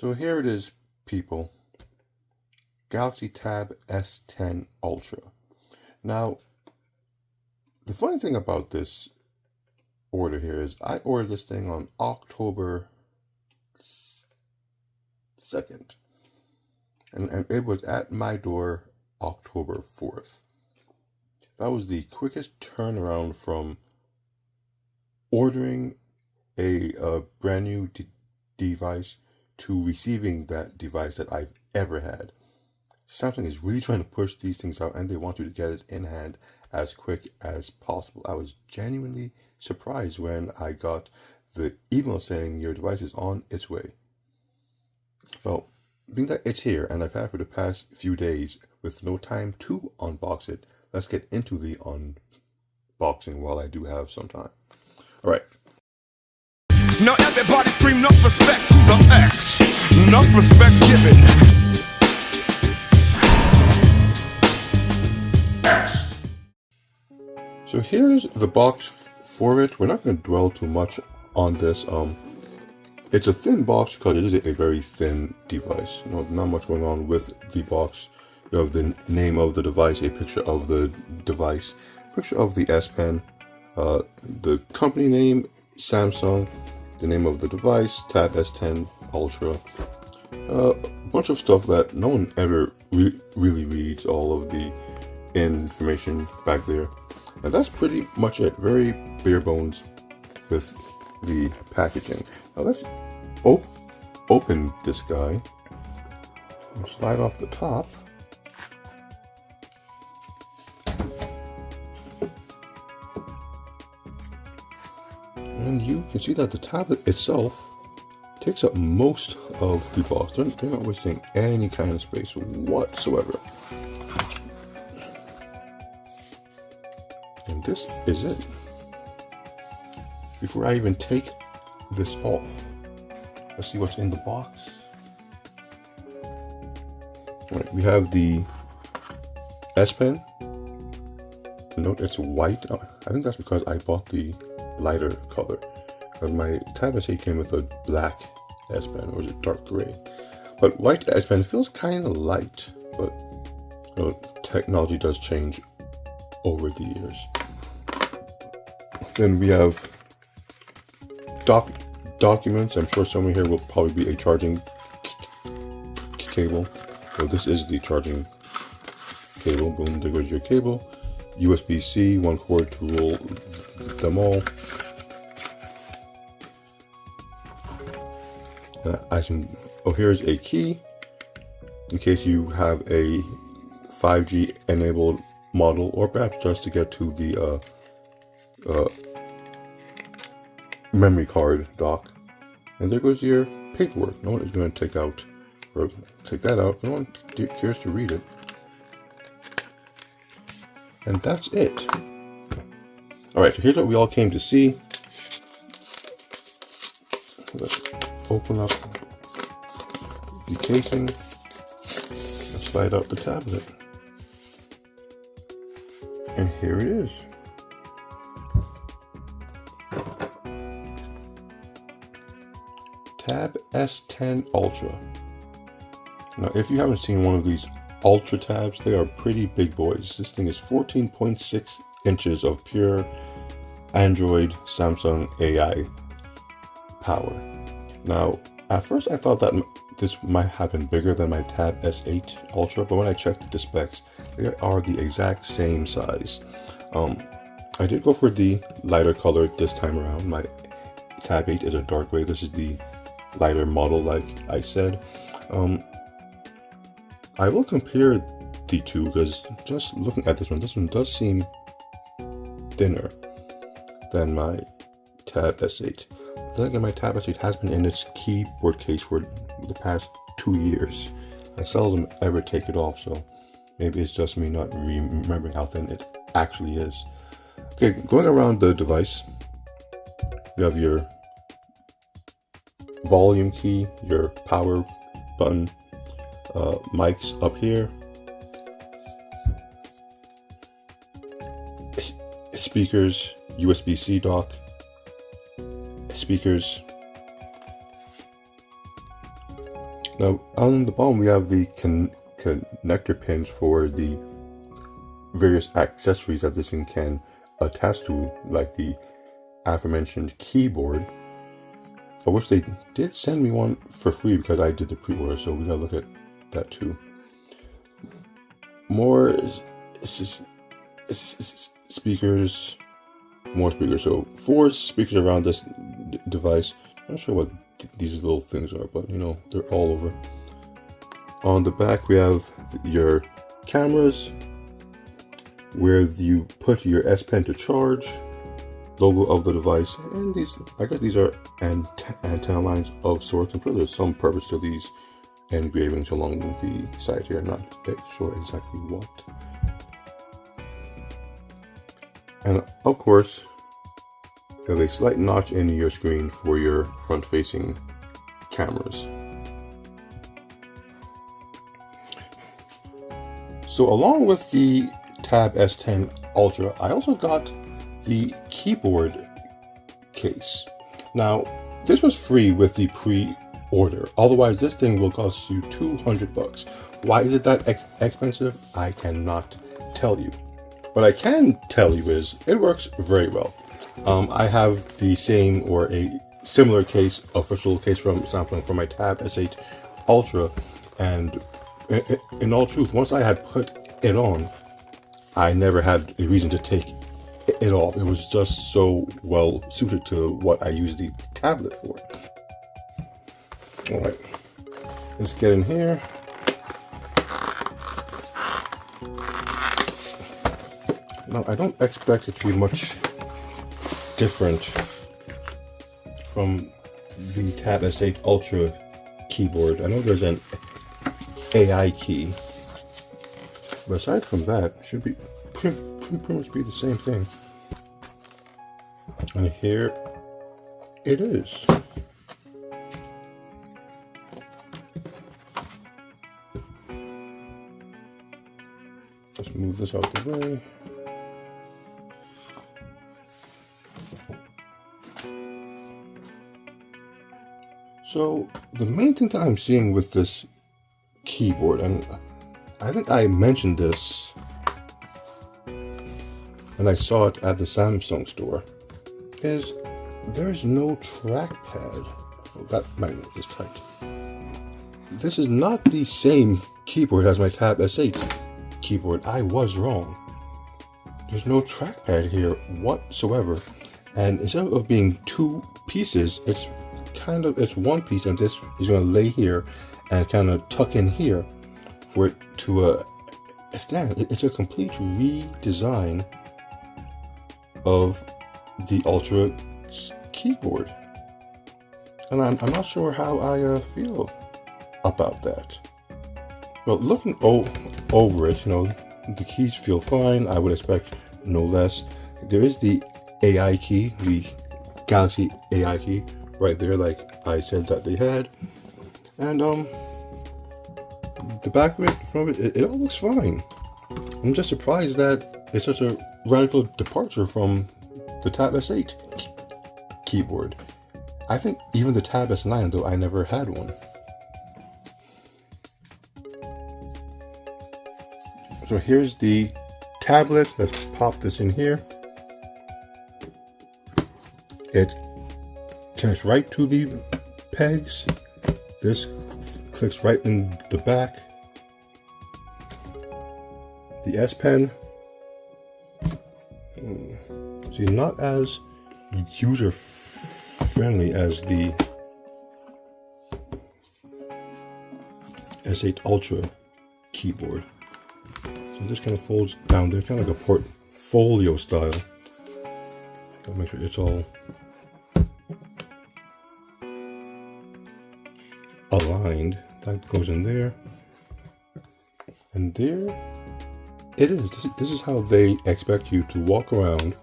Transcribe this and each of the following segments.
So here it is, people. Galaxy Tab S10 Ultra. Now, the funny thing about this order here is I ordered this thing on October 2nd. And it was at my door October 4th. That was the quickest turnaround from ordering a brand new device to receiving that device that I've ever had. Samsung is really trying to push these things out, and they want you to get it in hand as quick as possible. I was genuinely surprised when I got the email saying your device is on its way. Well, being that it's here and I've had it for the past few days with no time to unbox it, let's get into the unboxing while I do have some time. All right. Now everybody scream enough respect to the X. Enough respect given. So here's the box for it. We're not going to dwell too much on this. It's a thin box because it is a very thin device. Not much going on with the box. You have the name of the device, a picture of the device, picture of the S Pen, the company name, Samsung, the name of the device, Tab S10 Ultra, a bunch of stuff that no one ever really reads, all of the information back there. And that's pretty much it. Very bare bones with the packaging. Now let's open this guy and slide off the top. And you can see that the tablet itself takes up most of the box. They're not wasting any kind of space whatsoever. And this is it. Before I even take this off, let's see what's in the box. All right, we have the S Pen. Note it's white. I think that's because I bought the lighter color. Because my Tab S8 came with a black S Pen, or is it dark gray? But white S Pen feels kind of light, but technology does change over the years. Then we have documents. I'm sure somewhere here will probably be a charging cable. So this is the charging cable. Boom, there goes your cable. USB-C, one cord to roll them all. Here's a key in case you have a 5G enabled model, or perhaps just to get to the memory card dock. And there goes your paperwork. No one is going to take that out. No one cares to read it. And that's it. Alright, so here's what we all came to see. Let's open up the casing and slide out the tablet. And here it is. Tab S10 Ultra. Now, if you haven't seen one of these Ultra tabs, they are pretty big boys. This thing is 14.6 inches of pure Android Samsung AI power. Now, at first I thought that this might have been bigger than my Tab S8 Ultra, but when I checked the specs, they are the exact same size. I did go for the lighter color this time around. My Tab 8 is a dark gray. This is the lighter model, like I said. I will compare the two because just looking at this one does seem thinner than my Tab S8. Then again, my Tab S8 has been in its keyboard case for the past 2 years. I seldom ever take it off, so maybe it's just me not remembering how thin it actually is. Okay, going around the device, you have your volume key, your power button, mics up here, speakers, USB-C dock, speakers, Now on the bottom we have the connector pins for the various accessories that this thing can attach to, like the aforementioned keyboard. I wish they did send me one for free because I did the pre-order, so we gotta look at that too. More speakers, more speakers. So 4 speakers around this device. I'm not sure what these little things are, but you know, they're all over. On the back we have your cameras, where you put your S Pen to charge, logo of the device, and these, I guess these are antenna lines of sorts. I'm sure there's some purpose to these engravings along the side here. I'm not sure exactly what. And of course, you have a slight notch in your screen for your front-facing cameras. So along with the Tab S10 Ultra, I also got the keyboard case. Now, this was free with the pre-order. Otherwise, this thing will cost you $200. Why is it that expensive? I cannot tell you. What I can tell you is it works very well. I have the same or a similar case, official case from Samsung for my Tab S8 Ultra, and in all truth, once I had put it on, I never had a reason to take it off. It was just so well suited to what I use the tablet for. All right, let's get in here. Now, I don't expect it to be much different from the Tab S8 Ultra keyboard. I know there's an AI key, but aside from that, it should be pretty much be the same thing. And here it is. Let's move this out the way. So the main thing that I'm seeing with this keyboard, and I think I mentioned this and I saw it at the Samsung store, is there's no trackpad. Oh, that magnet is tight. This is not the same keyboard as my Tab S8 keyboard. I was wrong. There's no trackpad here whatsoever. And instead of being 2 pieces, it's one piece, and this is going to lay here and kind of tuck in here for it to stand. It's a complete redesign of the Ultra keyboard, and I'm not sure how I feel about that. Well, looking over it, you know, the keys feel fine. I would expect no less. There is the AI key, the Galaxy AI key, right there, like I said that they had, and the back of it, the front of it, it all looks fine. I'm just surprised that it's such a radical departure from the Tab S8 keyboard. I think even the Tab S9, though I never had one. So here's the tablet. Let's pop this in here. It connects right to the pegs. This clicks right in the back. The S Pen. See, not as user friendly as the S8 Ultra keyboard. So this kind of folds down there, kind of like a portfolio style. Gotta make sure it's all aligned. That goes in there, and there it is. This is how they expect you to walk around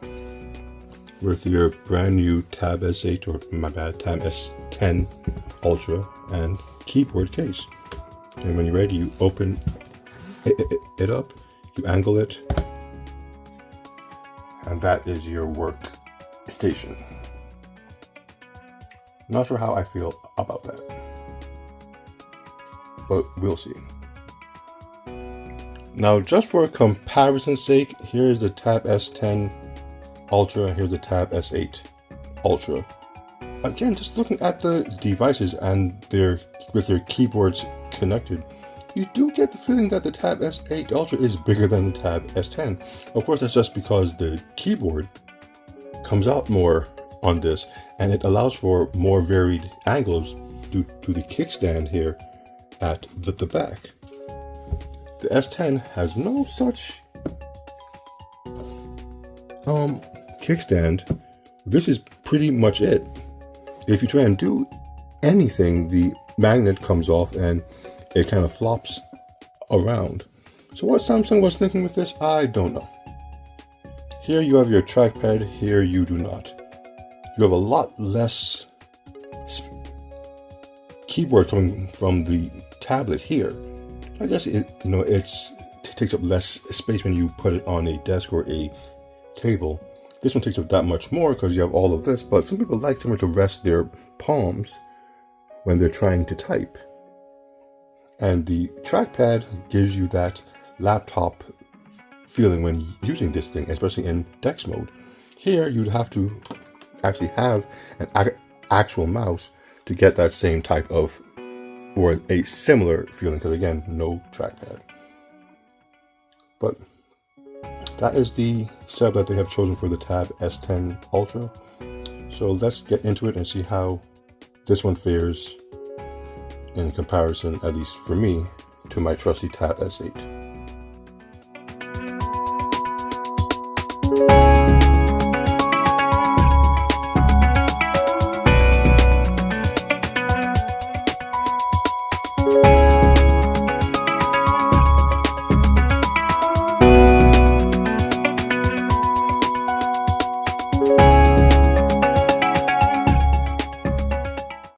with your brand new Tab S8, or my bad, Tab S10 Ultra and keyboard case. And when you're ready, you open it up, you angle it, and that is your work station. Not sure how I feel about that. but we'll see. Now, just for comparison's sake, here's the Tab S10 Ultra and here's the Tab S8 Ultra. Again, just looking at the devices and with their keyboards connected, you do get the feeling that the Tab S8 Ultra is bigger than the Tab S10. Of course, that's just because the keyboard comes out more on this, and it allows for more varied angles due to the kickstand here at the back. The S10 has no such kickstand. This is pretty much it. If you try and do anything, the magnet comes off and it kind of flops around. So what Samsung was thinking with this, I don't know. Here you have your trackpad, here you do not. You have a lot less keyboard coming from the tablet here. I guess it takes up less space when you put it on a desk or a table. This one takes up that much more because you have all of this, but some people like somewhere to rest their palms when they're trying to type. And the trackpad gives you that laptop feeling when using this thing, especially in DeX mode. Here, you'd have to actually have an actual mouse to get that same type of, or a similar feeling, because again, no trackpad. But that is the setup that they have chosen for the Tab S10 Ultra. So let's get into it and see how this one fares in comparison, at least for me, to my trusty Tab S8.